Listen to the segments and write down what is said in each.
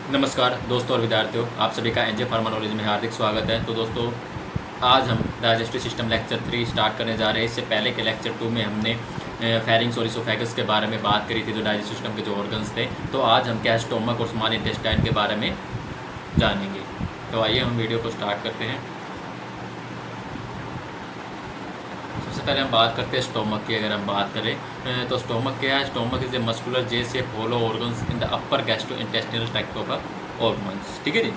नमस्कार दोस्तों और विद्यार्थियों, आप सभी का एनजे फार्मा नॉलेज में हार्दिक स्वागत है। तो दोस्तों, आज हम डाइजेस्टिव सिस्टम लेक्चर 3 स्टार्ट करने जा रहे हैं। इससे पहले के लेक्चर 2 में हमने फेरिंग्स और इसोफेगस के बारे में बात करी थी, जो डाइजेस्टिव सिस्टम के जो ऑर्गन्स थे। तो आज हम क्या स्टोमक और स्मॉल इंटेस्टाइन के बारे में जानेंगे। तो आइए हम वीडियो को स्टार्ट करते हैं। सबसे पहले हम बात करते हैं स्टोमक की। अगर हम बात करें तो स्टोमक क्या है? Stomach is a muscular J shape hollow organs in the upper gastrointestinal tract of organs. ठीक है जी।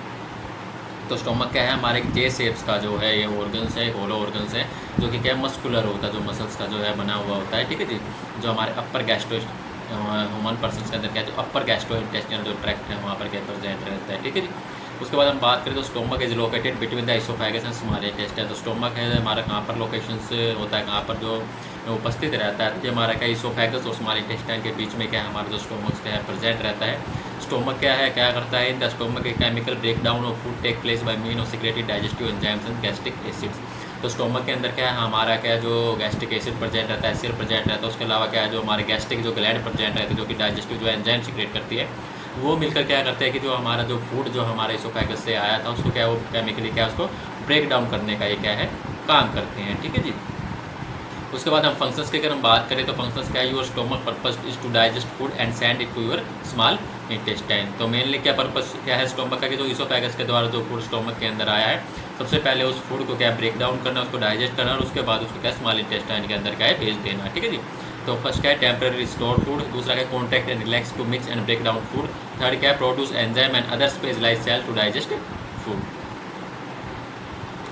तो स्टोमक क्या है? हमारे जे शेप्स का जो है ये ऑर्गन्स है, होलो ऑर्गन्स है, जो कि क्या मस्कुलर होता है, जो मसल्स का जो है बना हुआ होता है। ठीक है जी। जो हमारे अपर गैस्ट्रो ह्यूमन पर्सन के अंदर क्या है, जो अपर गैस्ट्रोइंटेस्टिनल जो ट्रैक्ट है वहाँ पर क्या प्रेजेंट रहता है। ठीक है जी। उसके बाद हम बात करें तो stomach is located between the oesophagus and small intestine. तो स्टोमक है हमारा कहाँ पर लोकेशन से होता है, कहाँ पर जो उपस्थित रहता है, ये हमारा क्या इसोफेगस और स्मॉल इंटेस्टाइन के बीच में क्या है हमारा जो स्टोमक है प्रेजेंट रहता है। स्टोमक क्या है, क्या करता है? In the stomach a chemical breakdown of food take place by mean of secreted digestive enzymes and gastric acids. तो स्टोमक के अंदर क्या है हमारा क्या है, जो गैस्ट्रिक एसिड प्रेजेंट रहता है, एसिड प्रेजेंट रहता है। उसके अलावा क्या है, जो हमारे गैस्ट्रिक जो ग्लैंड प्रेजेंट रहती है, जो कि डाइजेस्टिव जो एंजाइम सिक्रेट करती है, वो मिलकर क्या करते हैं कि जो हमारा जो फूड जो हमारे इसोफेगस से आया था उसको क्या वो केमिकली क्या उसको ब्रेक डाउन करने का ये क्या है काम करते हैं। ठीक है जी। उसके बाद हम फंक्शंस की अगर हम बात करें तो फंक्शंस क्या है? Your stomach purpose is to digest food and send it to your small intestine. तो मेनली क्या पर्पस क्या है स्टोमक का, कि जो इसोफेगस के द्वारा जो फूड स्टोमक के अंदर आया है, सबसे पहले उस फूड को क्या ब्रेक डाउन करना, उसको डाइजेस्ट करना, और उसके बाद उसको क्या स्मॉल इंटेस्टाइन के अंदर क्या है भेज देना। ठीक है जी। तो फर्स्ट क्या है टेम्पररी स्टोर फूड, दूसरा क्या contact and relax to mix and break down food, third क्या है produce enzyme and other specialised cell to digest food.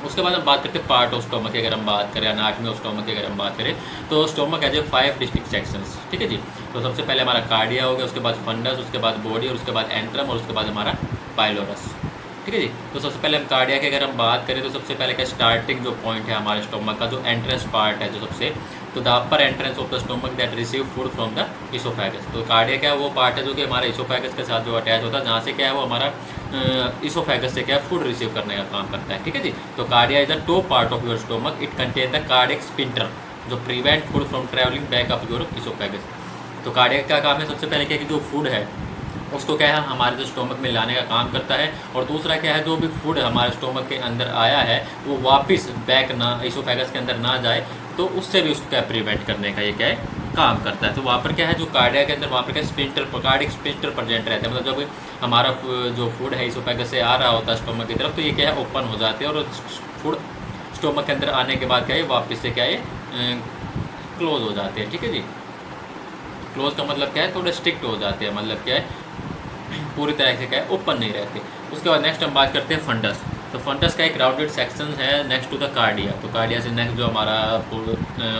उसके बाद हम बात करते हैं पार्ट ऑफ स्टोमक की। अगर हम बात करें अनाटमी ऑफ स्टोमक की अगर हम बात करें तो stomach has a 5 distinct sections. ठीक है जी। तो सबसे पहले हमारा कार्डिया हो गया, उसके बाद फंडस, उसके बाद बॉडी, और उसके बाद एंट्रम, और उसके बाद हमारा पाइलोरस। ठीक है जी। तो सबसे पहले हम कार्डिया की अगर हम बात करें तो सबसे पहले क्या स्टार्टिंग जो पॉइंट है हमारे स्टोमक का, जो एंट्रेंस पार्ट है, जो सबसे तो the upper entrance of the stomach that receive food from the oesophagus. तो कार्डिया क्या है वो पार्ट है जो कि हमारे इसोफेगस के साथ जो अटैच होता है, जहाँ से क्या है वो हमारा इसोफेगस से क्या है फूड रिसीव करने का काम करता है। ठीक है जी। तो cardia is the top part of your stomach, it contain the cardiac sphincter जो prevent food from travelling back up your oesophagus. तो कार्डियक का काम है सबसे पहले क्या है कि जो फूड है उसको क्या है हमारे जो स्टोमक में लाने का काम करता है, और दूसरा क्या है जो भी फूड हमारे स्टोमक के अंदर आया है वो वापस बैक ना इसोफेगस के अंदर ना जाए, तो उससे भी उसको क्या प्रिवेंट करने का ये क्या है काम करता है। तो वहाँ पर क्या है जो कार्डिया के अंदर वहाँ पर क्या स्पिंटर कार्डियक स्पिंटर प्रेजेंट रहता है, मतलब जब हमारा जो फूड है इसोफेगस से आ रहा होता है स्टोमक की तरफ, तो ये क्या है ओपन हो जाते हैं, और फूड स्टोमक के अंदर आने के बाद क्या है वापस से क्या है क्लोज हो जाते हैं। ठीक है जी। क्लोज का मतलब क्या है थोड़े स्ट्रिक्ट हो जाते हैं, मतलब क्या है पूरी तरह से क्या है ओपन नहीं रहते। उसके बाद नेक्स्ट हम बात करते हैं फंडस। तो फंडस का एक राउंडेड सेक्शन है नेक्स्ट टू द कार्डिया। तो कार्डिया से नेक्स्ट जो हमारा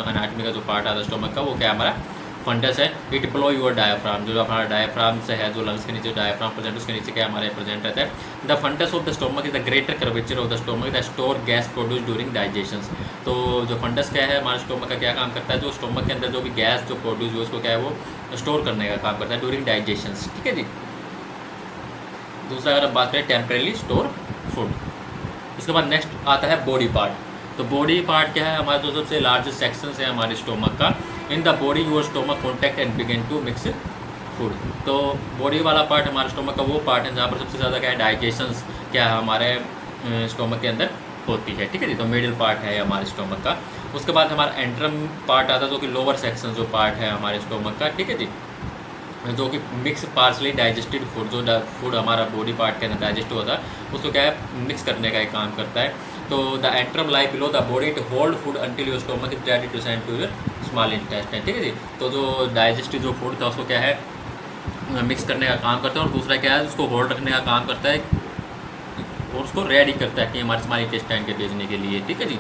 अनाटमी का जो पार्ट आता है स्टोमक का, वो क्या हमारा फंडस है। इट बिलो योर डायफ्राम, जो हमारा डायफ्राम से है, जो लंग्स के नीचे डायफ्राम प्रेजेंट, उसके नीचे क्या हमारे प्रेजेंट रहता है। The fundus of the stomach is the greater curvature of the stomach the store gas produce during digestion. तो जो फंडस क्या है हमारे स्टोमक का क्या काम करता है, जो स्टोमक के अंदर जो भी गैस जो प्रोड्यूस हो उसको क्या है वो स्टोर करने का काम करता है ड्यूरिंग डाइजेशन। ठीक है जी। दूसरा अगर हम बात करें टेम्परेली स्टोर फूड। उसके बाद नेक्स्ट आता है बॉडी पार्ट। तो बॉडी पार्ट क्या है हमारा जो सबसे लार्जेस्ट सेक्शन है हमारे स्टोमक का। In the body your stomach contact and begin to mix food. तो बॉडी वाला पार्ट हमारे स्टोमक का वो पार्ट है जहाँ पर सबसे ज़्यादा क्या है डाइजेशंस क्या है हमारे स्टोमक के अंदर होती है। ठीक है जी। तो मिडिल पार्ट है हमारे स्टोमक का। उसके बाद हमारा एंट्रम पार्ट आता है, जो कि लोअर सेक्शन जो पार्ट है हमारे स्टोमक का। ठीक है जी। जो कि मिक्स पार्सली डाइजेस्टेड फूड, जो फूड हमारा बॉडी पार्ट के अंदर डाइजेस्ट होता है उसको क्या है मिक्स करने का एक काम करता है। तो the antrum lie below the body to hold food until your stomach is ready to send to your small intestine. ठीक है जी। तो जो डाइजेस्टिव जो फूड था उसको क्या है मिक्स करने का काम करता है, और दूसरा क्या है उसको होल्ड रखने का काम करता है, और उसको रेडी करता है कि हमारे स्मॉल इंटेस्टाइन के भेजने के लिए। ठीक है जी।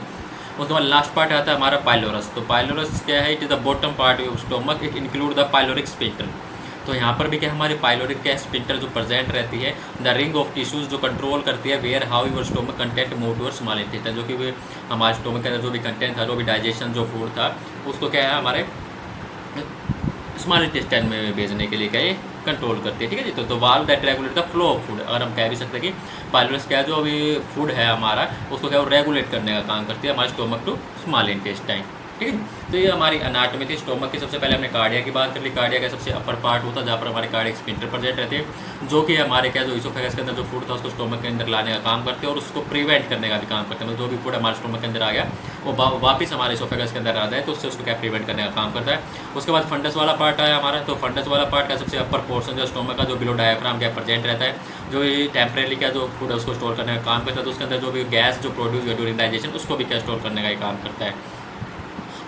उसके बाद लास्ट पार्ट आता है हमारा पाइलोरस। तो पाइलोरस क्या है, it is the bottom part of stomach, it include the pyloric sphincter. तो यहाँ पर भी क्या हमारी पाइलोरिक क्या स्पिंटर जो प्रेजेंट रहती है, द रिंग ऑफ टिश्यूज जो कंट्रोल करती है where how your stomach content move towards small intestine, जो कि हमारे स्टोमक के अंदर जो भी कंटेंट था, जो भी डाइजेशन जो फूड था उसको क्या है हमारे स्मॉल इंटेस्टाइन में भेजने के लिए क्या ये कंट्रोल करती है। ठीक है जी। तो valve that regulate the flow of food. अगर हम कह भी सकते हैं कि पाइलोरस क्या जो भी फूड है हमारा उसको क्या वो रेगुलेट करने का काम करती है हमारे स्टोमक टू स्मॉल इंटेस्टाइन। ठीक है। तो ये हमारी अनाटमी थी स्टोमक की। सबसे पहले हमने कार्डिया की बात कर ली। कार्डिया का सबसे अपर पार्ट होता है जहाँ पर हमारे कार्डियक स्फिंक्टर प्रेजेंट रहते हैं, जो कि हमारे क्या जो इसोफेगस के अंदर जो फूड था उसको स्टोमक के अंदर लाने का काम करते हैं और उसको प्रिवेंट करने का भी काम करते हैं। मतलब जो भी फूड हमारे स्टोमक के अंदर आ गया वो वापस हमारे इसोफेगस के अंदर आ जाए तो उससे उसको क्या प्रिवेंट करने का काम करता है। उसके बाद फंडस वाला पार्ट आया हमारा। तो फंडस वाला पार्ट का सबसे अपर पोर्शन जो स्टोमक का जो बिलो डायफ्राम क्या प्रेजेंट रहता है, जो ये टेम्परेरी क्या जो फूड है उसको स्टोर करने का काम करता है। तो उसके अंदर जो भी गैस जो प्रोड्यूस हुआ ड्यूरिंग डाइजेशन उसको भी क्या स्टोर करने का ही काम करता है।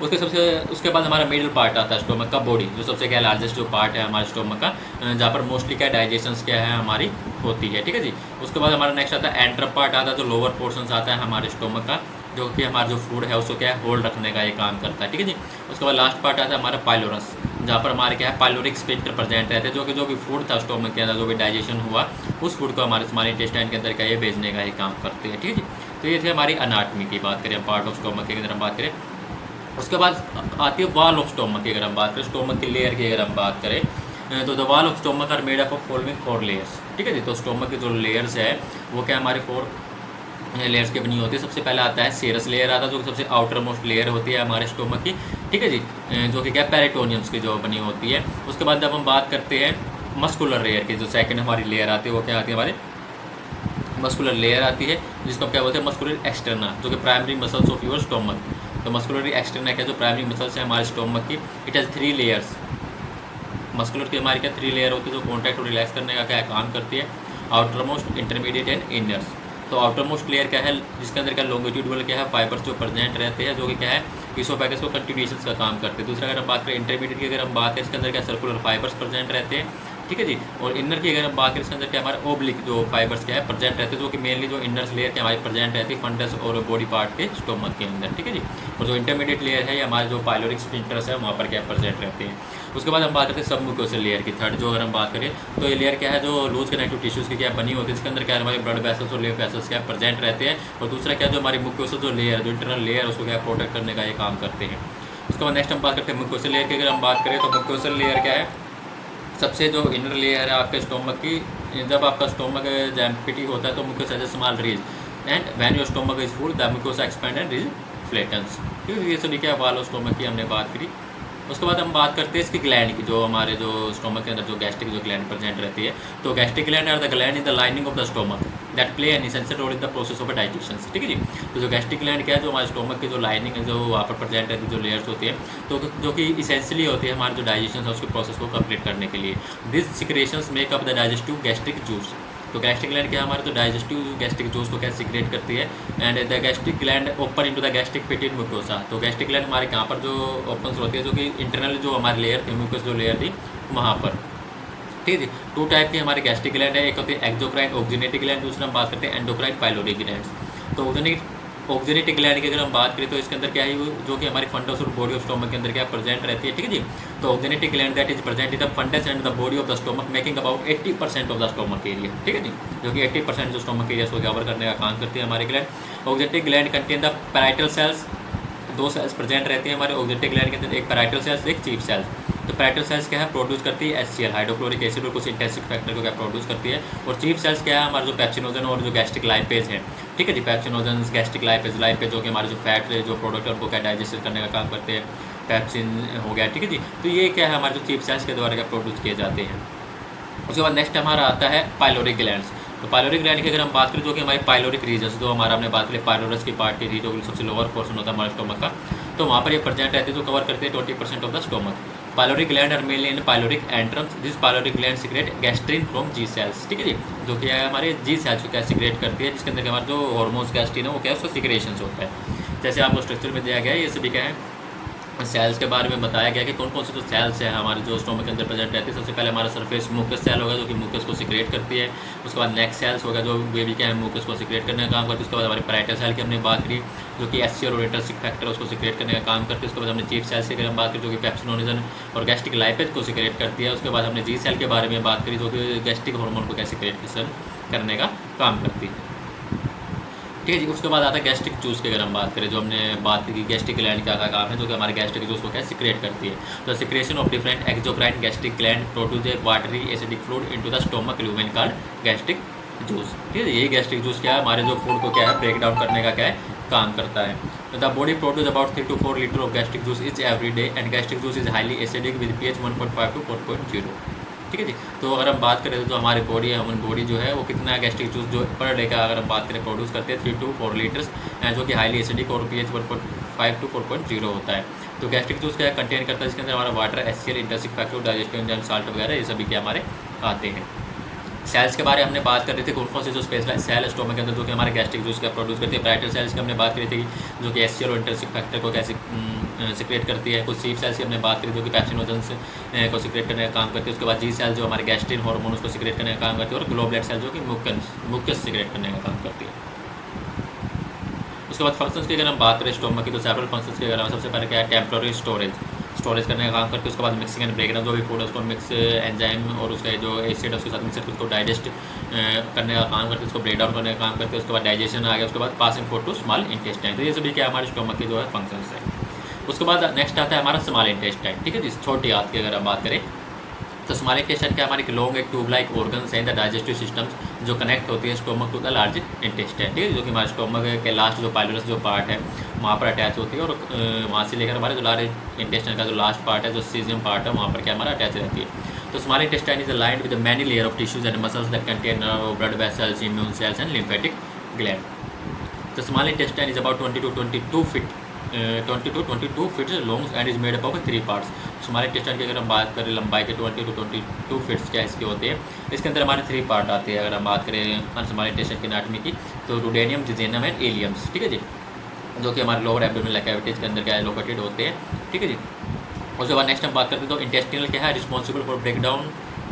उसके बाद हमारा मिडिल पार्ट आता है स्टोमक का, बॉडी, जो सबसे क्या लार्जेस्ट जो पार्ट है हमारे स्टोमक का, जहाँ पर मोस्टली क्या डाइजेशन क्या है हमारी होती है। ठीक है जी। उसके बाद हमारा नेक्स्ट आता है एंट्रम पार्ट आता है, जो लोअर पोर्शन आता है हमारे स्टोमक का, जो कि हमारा जो फूड है उसको क्या है होल्ड रखने का ये काम करता है। ठीक है जी। उसके बाद लास्ट पार्ट आता है हमारा पाइलोरस, जहाँ पर हमारे क्या है पाइलोरिक स्फिंक्टर प्रेजेंट रहते हैं, जो कि जो भी फूड था स्टोमक के अंदर जो भी डाइजेशन हुआ उस फूड को हमारे स्मॉल इंटेस्टाइन के अंदर क्या ये भेजने का ही काम करते हैं। ठीक है जी। तो ये थे हमारी अनाटमी की बात करें, पार्ट ऑफ स्टोमक की अगर हम बात करें। उसके बाद आती है वॉल ऑफ स्टोमक की अगर हम बात करें, स्टोमक की लेयर की अगर हम बात करें तो the wall of stomach are made up of following 4 layers. ठीक है जी। तो स्टोमक की जो लेयर्स है वो क्या हमारे 4 लेयर्स की बनी होती है। सबसे पहले आता है सेरस लेयर आता है, जो कि सबसे आउटर मोस्ट लेयर होती है हमारे स्टोमक की। ठीक है जी। जो कि क्या पेरिटोनियम्स की जो बनी होती है। उसके बाद जब हम बात करते हैं मस्कुलर लेयर की, जो सेकंड हमारी लेयर आती है वो क्या आती है हमारे मस्कुलर लेयर आती है, जिसको हम क्या बोलते हैं मस्कुलर एक्सटर्ना, जो कि primary muscles of your stomach. तो मस्कुलर एक्सटर्ना क्या जो प्राइमरी मसल्स है हमारे स्टोमक की, इट हैज़ 3 लेयर्स। मस्कुलर की हमारी क्या 3 लेयर होती है, जो कॉन्टैक्ट और रिलैक्स करने का क्या काम करती है, outermost, intermediate and inners. तो आउटर मोस्ट लेयर क्या है, जिसके अंदर क्या लॉन्गिट्यूडल क्या है फाइबर्स जो प्रेजेंट रहते हैं, जो कि क्या है इसोफेगस को कंटिन्यूएशन का काम करते हैं। दूसरा अगर हम बात करें इंटरमीडिएट की अगर हम बात करें, इसके अंदर क्या सर्कुलर फाइबर्स प्रेजेंट रहते हैं। ठीक है जी। और इनर की अगर हम बात करें, इसके अंदर क्या हमारे ओब्लिक जो फाइबर्स क्या है प्रेजेंट रहते हैं, जो कि मेनली जो इनर लेयर के हमारे प्रेजेंट रहती है फंडस और बॉडी पार्ट के स्टोमक के अंदर। ठीक है जी। और जो इंटरमीडिएट लेयर है हमारे जो पाइलोरिक स्फिंक्टर्स है वहाँ पर क्या प्रेजेंट रहते हैं। उसके बाद हम बात करते हैं सबम्यूकोसल लेयर की, थर्ड जो अगर हम बात करें तो ये लेयर क्या है जो लूज कनेक्टिव टिश्यूज़ की क्या बनी होती है, इसके अंदर क्या हमारे ब्लड वेसल्स और लिम्फ वेसल्स क्या प्रेजेंट रहते हैं। और दूसरा क्या जो हमारी म्यूकोसल जो लेयर जो इंटरनल लेयर उसको क्या प्रोटेक्ट करने का ये काम करते हैं। उसके बाद नेक्स्ट हम बात करते हैं म्यूकोसल लेयर की अगर हम बात करें तो म्यूकोसल लेयर क्या है, सबसे जो इनर लेयर है आपके स्टोमक की। जब आपका स्टोमक एम्प्टी होता है तो mucosa as a small ridge and when your stomach is full the mucosa expand and ridge flattens. ठीक है, ये सभी क्या वाल स्टोमक की हमने बात करी। उसके बाद हम बात करते हैं इसकी ग्लैंड की, जो हमारे जो स्टोमक के अंदर जो गैस्ट्रिक जो ग्लैंड प्रेजेंट रहती है। तो gastric gland are the gland in the lining of the stomach that play an essential role in the process of digestion. ठीक है जी। तो जो गैस्ट्रिक ग्लैंड क्या है, जो हमारे स्टोमक की जो लाइनिंग है जो वहाँ पर प्रेजेंट रहती है, जो लेयर्स होती है, तो जो कि इसेंशियली होती है हमारे जो डाइजेशन है उसके प्रोसेस को कंप्लीट करने के लिए। This secretions make up the digestive gastric juice. तो गैस्ट्रिक ग्लैंड क्या हमारे तो डाइजेस्टिव गैस्ट्रिक जूस को क्या सिक्रेट करती है। And the gastric gland open into the gastric pit in mucosa. तो गैस्ट्रिक ग्लैंड हमारे यहाँ पर जो ओपन होती है, जो कि इंटरनल जो हमारी लेयर थी म्यूकस जो लेयर थी वहाँ पर। ठीक है जी। 2 टाइप की हमारी गैस्ट्रिक ग्लैंड है, एक होती है एक्सोक्राइन ऑक्सीनेटिक ग्लैंड, दूसरा हम बात करते हैं एंडोक्राइन पाइलोरिक ग्लैंड। तो ऑक्सीनेटिक ग्लैंड की अगर हम बात करें तो इसके अंदर क्या है जो कि हमारी फंडस और बॉडी ऑफ स्टोमक के अंदर क्या प्रेजेंट रहती है। ठीक है जी। तो oxyntic gland that is present in the fundus and the body of the stomach making about 80% of the stomach area. ठीक है जी। जो कि 80% जो स्टोमक एरिया को कवर करने का काम करती है हमारी gland. Oxyntic gland contain the parietal cells, 2 cells present रहती है हमारे ऑक्सीनेटिक ग्लैंड के अंदर, एक पैराइटल सेल्स एक चीफ सेल्स। तो पैराइटल सेल्स क्या है प्रोड्यूस करती है HCl हाइड्रोक्लोरिक एसिड और कुछ इंटेंसिक फैक्टर को क्या प्रोड्यूस करती है। और चीफ सेल्स क्या है हमारे जो पेप्सिनोजन और जो गैस्ट्रिक लाइपेज है। ठीक है जी। पेप्सिनोजन गैस्ट्रिक लाइपेज जो कि हमारे जो फैट जो प्रोडक्ट है उनको क्या डाइजेस्ट करने का काम करते हैं, पेप्सिन हो गया। ठीक है जी। तो ये क्या है हमारे जो चीफ सेल्स के द्वारा क्या प्रोड्यूस किए जाते हैं। उसके बाद नेक्स्ट हमारा आता है पाइलोरिक ग्लैंड्स। तो पाइलोरिक ग्लैंड की अगर हम बात करें जो कि हमारी पाइलोरिक रीजन्स जो हमारा हमने बात करी पाइलोरस की पार्ट की थी, जो सबसे लोअर पोर्शन होता है हमारे स्टोमक का, तो वहाँ पर ये प्रेजेंट रहते हैं जो कवर करते हैं 20% of the stomach. Pyloric gland are mainly in pyloric antrums. This pyloric gland secrete gastrin from G cells. ठीक है जी। जो कि है हमारे जी सेल्स को क्या सिक्रेट करती है, जिसके अंदर हमारा जो हार्मोन्स गैस्ट्रिन है वो क्या है उसका सिक्रेशन होता है। जैसे आपको स्ट्रक्चर में दिया गया है, ये सभी क्या है सेल्स के बारे में बताया गया कि कौन कौन से जो सेल्स हैं हमारे जो स्टोमक के अंदर प्रेजेंट रहते हैं। सबसे पहले हमारा सरफेस म्यूकस सेल होगा जो कि म्यूकस को सिक्रेट करती है। उसके बाद नेक सेल्स होगा जो वे भी क्या है म्यूकस को सिक्रेट करने का काम करती है। उसके बाद हमारी पैराइटल सेल की हमने बात की जो कि HCl और इंटरसिक फैक्टर उसको सिक्रेट करने का काम करती है। उसके बाद हमने चीफ सेल्स की अगर हम बात करें जो कि पेप्सिनोजन और गैस्ट्रिक लाइपेज को सिक्रेट करती है। उसके बाद हमने जी सेल के बारे में बात करी जो कि गैस्ट्रिक हार्मोन को क्या सिक्रेट करने का काम करती है। ठीक है जी। उसके बाद आता है गैस्ट्रिक जूस की अगर हम बात करें, जो हमने बात की गैस्ट्रिक ग्लैंड का काम है जो कि हमारे गैस्ट्रिक जूस को क्या सिक्रेट करती है। तो secretion of different exocrine gastric gland produce a watery acidic fluid into the stomach lumen called gastric juice. ठीक है। यही गैस्ट्रिक जूस क्या है हमारे जो फूड को क्या है ब्रेक डाउन करने का क्या है काम करता है। The body produce about 3 to 4 litre of gastric juice is every day and gastric juice is highly acidic with pH 1.5 to 4.0। ठीक है जी। तो अगर हम बात करें तो हमारी बॉडी है, ह्यूमन बॉडी जो है वो कितना गैस्ट्रिक जूस जो पर डे का अगर हम बात करें प्रोड्यूस करते हैं 3 to 4 लीटर्स, जो कि हाईली एसिडिक और pH 1.5 to 4.0 होता है। तो गैस्ट्रिक जूस क्या कंटेन करता है, इसके अंदर हमारा water, HCl, intrinsic factor, digestive enzyme, salt वगैरह ये सभी के हमारे आते हैं। सेल्स के बारे में हमने बात कर रही थी, कौन से जो स्पेशलाइज सेल स्टोमक के अंदर जो कि हमारे गैस्ट्रिक जूस का प्रोड्यूस करती है। ब्राइटर सेल्स की हमने बात करी थी जो कि HCl और इंटर्सिक फैक्टर को कैसे सिक्रेट करती है। कुछ सीप सेल्स की हमने बात करी जो कि पैप्सिनोजेंस को सिक्रेट करने का काम करती है। उसके बाद जी सेल जो हमारे गैस्ट्रिन हार्मोन उसको सिक्रेट करने का काम करती है, और ग्लोबुलर सेल जो कि मुक्यस सिक्रेट करने का काम करती है। उसके बाद फंक्शंस की अगर हम बात करें स्टोमक की, तो सेवरल फंक्शंस की अगर हम सबसे पहले क्या है, टेम्पररी स्टोरेज करने का काम करते हैं। उसके बाद मिक्सिंग एंड ब्रेकडाउन, जो भी फूड है उसको मिक्स एंजाइम और उसका जो एसिड है उसके साथ मिक्स करके उसको डाइजेस्ट करने का काम करते हैं, उसको ब्रेक डाउन करने का काम करते हैं। उसके बाद डाइजेशन आ गया, उसके बाद passing food to small intestine. तो ये सभी क्या हमारे स्टोमक के जो है फंक्शंस है। उसके बाद नेक्स्ट आता है हमारा स्मॉल इंटेस्टाइन। ठीक है जी, छोटी आंत की अगर हम बात करें तो स्मॉल इंटेस्टाइन क्या हमारी लॉन्ग एक ट्यूब लाइक ऑर्गन्स हैं द डाइजेस्टिव सिस्टम्स जो कनेक्ट होती है stomach to the large intestine. ठीक है, जो कि हमारे स्टोमक के लास्ट जो पाइलोरस जो पार्ट है वहाँ पर अटैच होती है, और वहाँ से लेकर हमारे जो लार्ज इंटेस्टाइन का जो लास्ट पार्ट है जो सीजियम पार्ट है वहाँ पर क्या हमारा अटैच रहती है। तो small intestine is lined with many layer of tissues and muscles that contain nerve, blood vessels, immune cells and lymphatic gland. तो small intestine is about 20 to 22 feet long and is made up of 3 parts. Small intestine की अगर हम बात करें लंबाई के 20 to 22 feats क्या इसकी होती है, इसके अंदर हमारे 3 पार्ट आते हैं। अगर हम बात करें स्मॉल इंटेस्टाइन की एनाटॉमी की, तो डुडेनियम, जिजेनियम एंड इलियम्स। ठीक है जी, जो कि हमारे लोअर एब्डोमिनल कैविटीज के अंदर क्या है लोकेटेड होते हैं। ठीक है जी। उसके बाद नेक्स्ट हम बात करते हैं तो इंटेस्टिनल क्या है, responsible for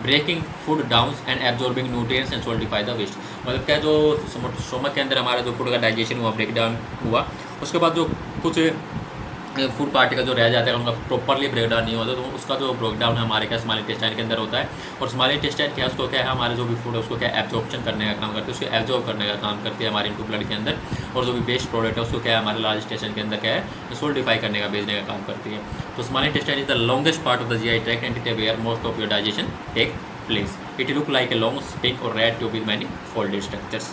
breaking food down and absorbing nutrients and solidify the waste. मतलब क्या जो स्टोमक के अंदर हमारा जो फूड का डाइजेशन हुआ, ब्रेक डाउन हुआ, उसके बाद जो कुछ फूड पार्टिकल जो रह जाते हैं उनका प्रॉपरली ब्रेकडाउन नहीं होता, तो उसका जो ब्रेकडाउन है हमारे क्या स्मॉल इंटेस्टाइन के अंदर होता है। और स्मॉल इंटेस्टाइन क्या है, उसको क्या है हमारे जो भी फूड है उसको क्या एब्जॉर्प्शन करने का काम करती है, उसको एब्जॉर्ब करने का काम करती है हमारे इनटू ब्लड के अंदर। और जो भी वेस्ट प्रोडक्ट है उसको क्या है हमारे लार्ज इंटेस्टाइन के अंदर क्या है सोल्डिफाई करने का, भेजने का काम करती है। तो small intestine is the longest part of the GI tract and it where most of your digestion take place. It look like a long stick और red tube with many folded structures.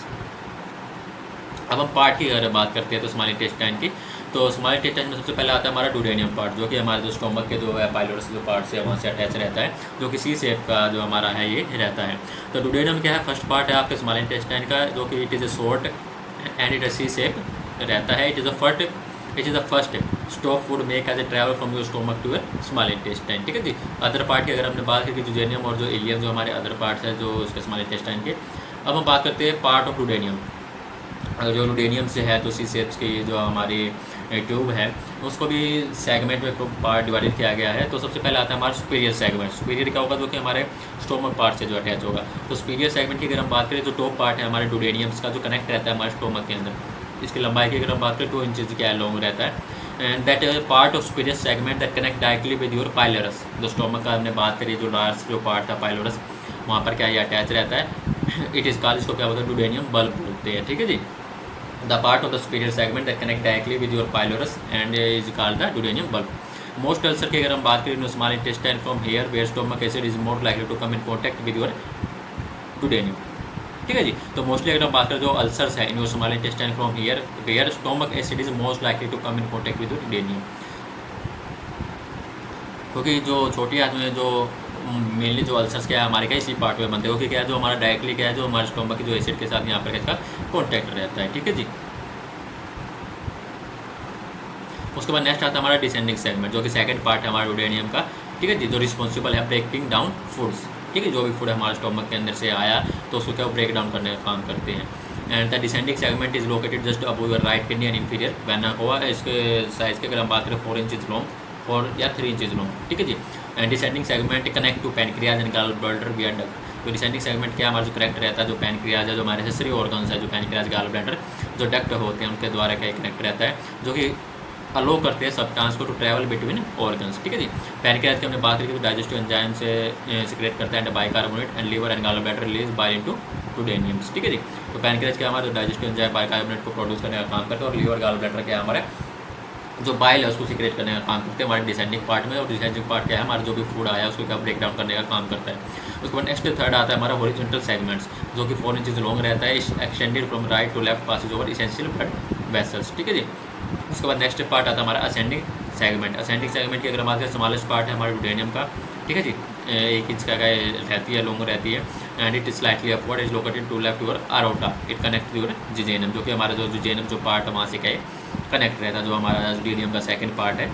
अब हम part की अगर बात करते हैं तो small intestine की, तो स्मॉल इंटेस्टाइन में सबसे पहले आता है हमारा डुडेनियम पार्ट, जो कि हमारे जो स्टोमक के जो है पाइलोरस जो पार्ट से वहाँ से अटैच रहता है, जो कि सी शेप का जो हमारा है ये रहता है। तो डुडेनियम क्या है, फर्स्ट पार्ट है आपके स्मॉल इंटेस्टाइन का, जो कि it is a short and it C shape रहता है। It is the first stop food make as a travel from your stomach to your small intestine. ठीक है जी। अदर पार्ट की अगर हमने बात की जुजेनियम और जो इलियम जो हमारे अदर पार्ट्स है जो उसके स्मॉल इंटेस्टाइन के। अब हम बात करते हैं पार्ट ऑफ डुडेनियम। जो डुडेनियम से है तो सी शेप्स की जो हमारी ट्यूब है उसको भी सेगमेंट में पार्ट डिवाइडेड किया गया है। तो सबसे पहले आता है हमारा सुपीरियर सेगमेंट। सुपीरियर क्या होगा, जो कि हमारे स्टोमक पार्ट से जो अटैच होगा। तो सुपीरियर सेगमेंट की अगर हम बात करें तो टॉप पार्ट है हमारे डुडेनियम्स का जो कनेक्ट रहता है हमारे स्टोमक के अंदर। इसकी लंबाई की अगर हम बात करें 2 इंचज़ क्या है लॉन्ग रहता है। And that part of superior segment that connect directly with your pylorus. जो स्टोमक का हमने बात करी जो लास्ट जो पार्ट था पाइलोरस, वहाँ पर क्या ये अटैच रहता है। इट इज़ कॉल्ड, इसको क्या बोलते हैं डुडेनियम बल्ब बोलते हैं। ठीक है जी। The part of the superior segment that connect directly with your pylorus and is called the duodenum bulb. Most ulcer की अगर हम बात करें small intestine from here where stomach acid is more likely to come in contact with your duodenum. ठीक है जी। तो mostly अगर हम बात करें जो अल्सर्स है in your small intestine from here where stomach acid is most likely to come in contact with duodenum. क्योंकि जो छोटी आंत में जो मेनली जो अल्सर्स क्या है हमारे क्या इसी पार्ट में बनते हैं, क्योंकि क्या है जो हमारा डायरेक्टली क्या है जो हमारे स्टोमक की जो एसिड के साथ यहाँ पर इसका कॉन्टैक्ट रहता है। ठीक है जी। उसके बाद नेक्स्ट आता है हमारा डिसेंडिंग सेगमेंट, जो कि सेकंड पार्ट है हमारा डुडेनियम का। ठीक है जी। जो रिस्पॉन्सिबल है ब्रेकिंग डाउन फूड्स। ठीक है, जो भी फूड हमारे स्टोमक के अंदर से आया तो उसको क्या ब्रेक डाउन करने का काम करते हैं। And the descending segment is located just above your right kidney and inferior vena हुआ। इसके साइज़ के अगर हम बात करें 4 इंचज़ लॉन्ग और या 3 इंचज़ लॉन्ग। ठीक है जी। And descending segment connect to pancreas and gall bladder via duct. तो डिसेंडिंग सेगमेंट क्या हमारा जो कनेक्ट रहता है जो पैनक्रियाज है जो हमारे एक्सेसरी ऑर्गन्स है जो पैनक्रियाज गॉल ब्लैडर जो डक्ट होते हैं उनके द्वारा क्या कनेक्ट रहता है, जो कि अलो करते हैं सब्सटेंस को टू ट्रैवल बिटवीन ऑर्गन्स। ठीक है जी। पैनक्रियाज की हमने बात की तो डाइजेस्टिव एंजाइम से सिक्रेट करता है and bicarbonate and liver and gall bladder release by into duodenums. ठीक है जी। तो पैनक्रियाज क्या हमारा डाइजेस्टिव एंजाइम बाइकार्बोनेट को प्रोड्यूस करने का काम करते हैं, और लीवर गॉल ब्लैडर क्या हमारे जो बाइल है उसको सिक्रेट करने का काम करते हैं हमारे डिसेंडिंग पार्ट में। और डिसेंडिंग पार्ट क्या है हमारा जो भी फूड आया उसको क्या ब्रेक डाउन करने का काम करता है। उसके बाद नेक्स्ट थर्ड आता है हमारा हॉरिजॉन्टल सेगमेंट्स, जो कि 4 इंचज़ लॉन्ग रहता है, extended from right to left passes over essential blood vessels. ठीक है जी। उसके बाद नेक्स्ट पार्ट आता है हमारा असेंडिंग सेगमेंट। असेंडिंग सेगमेंट की अगर हम बात करें, स्मॉलेस्ट पार्ट है हमारे डुडेनियम का, ठीक है जी, 1 इंच का रहती है, लॉन्ग रहती है, and it is slightly upward, is located to left your aorta, it connect your jejunum, जो कि हमारा जो जिजेनम जो पार्ट है वहाँ से क्या कनेक्ट रहता है, जो हमारा डुडेनियम का सेकंड पार्ट है,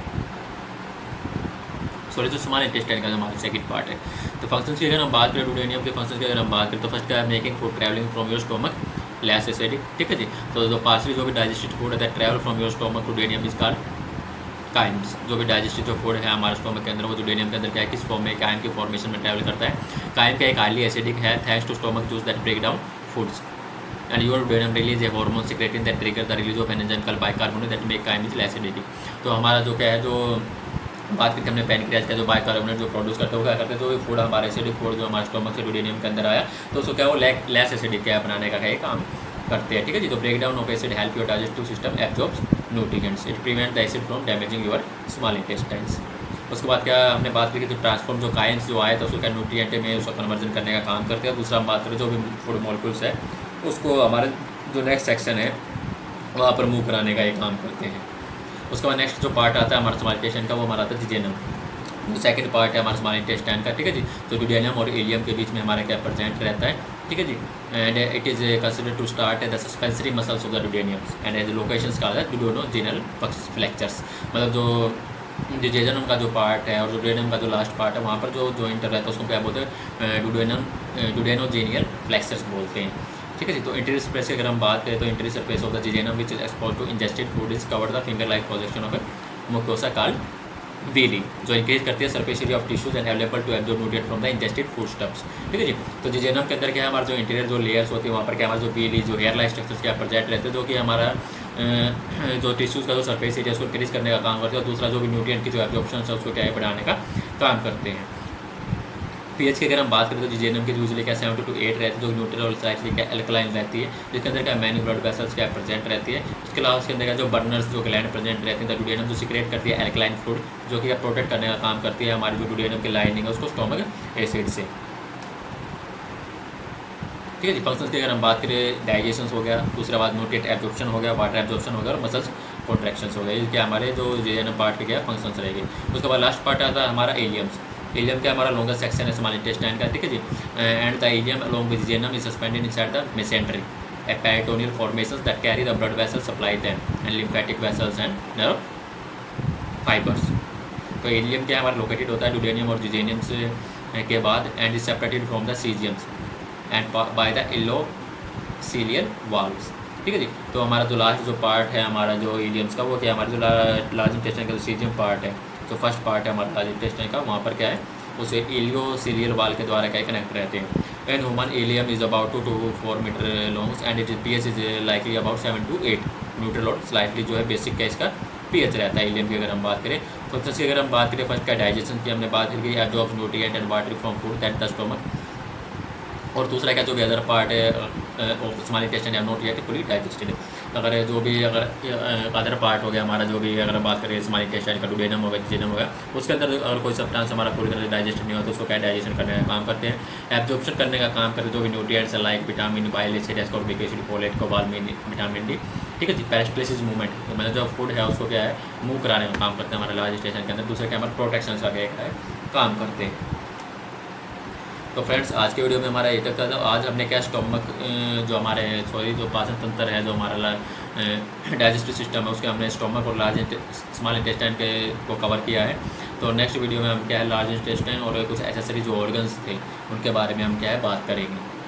सॉरी जो स्मॉल इंटेस्टाइन का जो हमारा सेकंड पार्ट है। तो फंक्शंस की अगर हम बात करें, डुडेनियम के फंक्शंस की अगर हम बात करें, तो फर्स्ट है making food travelling from your stomach less acidic, ठीक है जी। तो जो पार्सली जो भी डाइजेस्टेड फूड है that travel from your stomach to duodenum is called chymes. जो भी डाइजेस्टिव जो फूड है हमारे स्टोमक के अंदर, वो डुडेनियम के अंदर क्या है, किस फॉर्म में, काइम की फॉर्मेशन में ट्रैवल करता है। काइम का एक हाईली एसिडिक है, thanks to stomach juice that break down foods, and your duodenum release a hormone secreting that trigger the release of an enzyme called bicarbonate that make chyme is less acidic. तो हमारा जो क्या है, जो बात करते हैं हमने पैनक्रियाज का, जो बाइकार्बोनेट जो प्रोड्यूस करते हैं, वो क्या करते हैं, जो भी फूड हमारा एसिडिक फूड जो हमारे स्टोमक से डुडेनियम के अंदर आया, तो उसको क्या वो लेस एसिडिक क्या बनाने का क्या काम करते हैं, ठीक है जी। तो break down of acid help your digestive system absorbs nutrients, it prevent the acid from damaging your small intestines. उसके बाद क्या हमने बात की, तो ट्रांसफॉर्म जो काइम्स जो आए, तो उसको क्या न्यूट्रिएंट में उसका कन्वर्जन करने का काम करते हैं। दूसरा हम बात करें, जो भी फूड मॉलिक्यूल्स है उसको हमारे जो नेक्स्ट सेक्शन है वहाँ पर मूव कराने का एक काम करते हैं। उसके बाद नेक्स्ट जो पार्ट आता है हमारा स्मॉल इंटेस्टाइन का, वो हमारा आता है जिजेनम, जो सेकंड पार्ट है हमारा स्मॉल इंटेस्टाइन का, ठीक है जी। तो डुडेनियम और इलियम के बीच में हमारा क्या प्रेजेंट रहता है, ठीक है जी, and it is considered to start the suspensory muscles of the duodenums and as locations called the duodenojejunal flexures. मतलब जो जिजेनम का जो पार्ट है और जो डुडेनियम का जो लास्ट पार्ट है, वहाँ पर जो जॉइंट रहता है उसको क्या बोलते हैं, डुडेनोजेनियल फ्लेक्चर्स बोलते हैं, ठीक है जी। तो इंटीरियर सरफेस की अगर हम बात करें, तो interior surface of the jejunum which is expose to ingested food is cover the finger like projection of a mucosa called villi, जो इंक्रीज करती है surface area of tissues and available to absorb nutrient from the ingested food stuffs, ठीक है जी। तो जिजेनम के अंदर क्या है, हमारा जो इंटीरियर जो लेयर्स होती है, वहाँ पर क्या हमारा जो वीली जो हेयर लाइक स्ट्रक्चर्स क्या प्रेजेंट रहते हैं, जो कि हमारा जो टिश्यूज़ का जो सरफेस एरिया उसको इंक्रीज करने का काम करते हैं, और दूसरा जो भी न्यूट्रिएंट की जो एब्जॉर्प्शन है उसको क्या है बढ़ाने का काम करते हैं। पीएच की अगर हम बात करें, तो जिजेनम की यूजली क्या 7 to 8 रहती है, जो न्यूट्रल और स्लाइटली क्या एल्कलाइन रहती है, जिसके अंदर क्या मैनी ब्लड वेसल्स क्या प्रेजेंट रहती है। उसके अलावा उसके अंदर क्या जो बर्नर्स जो ग्लैंड प्रेजेंट रहती है, डुडेनियम जो सिक्रेट करती है एल्कलाइन फ्लूइड, जो कि प्रोटेक्ट करने का काम करती है हमारी जो डुडेनियम की लाइनिंग है उसको स्टोमक एसिड से, ठीक है जी। फंक्शंस की अगर हम बात करें, डाइजेशन हो गया, दूसरा बात न्यूट्रिएंट एब्जॉर्प्शन हो गया, वाटर एब्जॉर्प्शन हो गया, और मसल्स कॉन्ट्रैक्शंस हो गए, ये क्या हमारे जो जिजेनम पार्ट के क्या फंक्शंस रहेंगे। उसके बाद लास्ट पार्ट आता है हमारा इलियम्स। इलियम क्या हमारा लॉन्गेस्ट सेक्शन है स्मॉल इंटेस्टाइन का, ठीक है जी, and the ileum along with jejunum is suspended inside the mesentery a peritoneal formations that carry the blood vessels supply them and lymphatic vessels and nerve fibres. तो ileum क्या हमारा located होता है डुडेनियम और जिजेनियम से के बाद, and is separated from the caecums and by the ileocaecal valves, ठीक है जी। तो हमारा जो लास्ट जो पार्ट है हमारा जो इलियम्स का, वो क्या हमारा जो लार्ज इंटेस्टाइन का जो सीजियम पार्ट है, जो फर्स्ट पार्ट है हमारा लार्ज इंटेस्टाइन का, वहाँ पर क्या है उसे इलियोसीलियल वाल के द्वारा क्या कनेक्ट रहते हैं। And human ileum is about 2 to 4 metre long and it is pH is likely about 7 to 8 neutral और स्लाइटली जो है बेसिक का इसका पीएच रहता है इलियम की अगर हम बात करें। फंक्शंस की अगर हम बात करें, फर्स्ट का डाइजेशन की हमने बात की, absorb nutrient and water from food that the stomach, और दूसरा क्या जो भी अदर पार्ट है of small intestine have not yet fully digested. अगर जो भी अगर अदर पार्ट हो गया हमारा, जो भी अगर हम बात करें स्मॉल इंटेस्टाइन का, डुडेनम होगा, जिजेनम होगा, उसके अंदर अगर कोई सब्सटेंस हमारा पूरी तरह से डाइजेस्ट नहीं होता, तो उसको क्या डाइजेशन करने का काम करते हैं, एब्जॉर्प्शन करने का काम करते हैं, जो भी nutrients like vitamin, bile acid, ascorbic acid, folate, cobalamin, vitamin D, ठीक है जी। पेरिस्टलिसिस मूवमेंट, तो मतलब जो फूड है उसको क्या है मूव कराने का काम करते हैं हमारे लार्ज इंटेस्टाइन के अंदर। दूसरा क्या हमारे प्रोटेक्शन का क्या है काम करते हैं। तो फ्रेंड्स आज के वीडियो में हमारा ये तक था। तो आज हमने क्या स्टोमक जो हमारे जो पाचन तंत्र है, जो हमारा डाइजेस्टिव सिस्टम है, उसके हमने स्टोमक और लार्ज स्मॉल इंटेस्टाइन के को कवर किया है। तो नेक्स्ट वीडियो में हम क्या है लार्ज इंटेस्टाइन और कुछ एसेसरी जो ऑर्गन्स थे उनके बारे में हम क्या है बात करेंगे।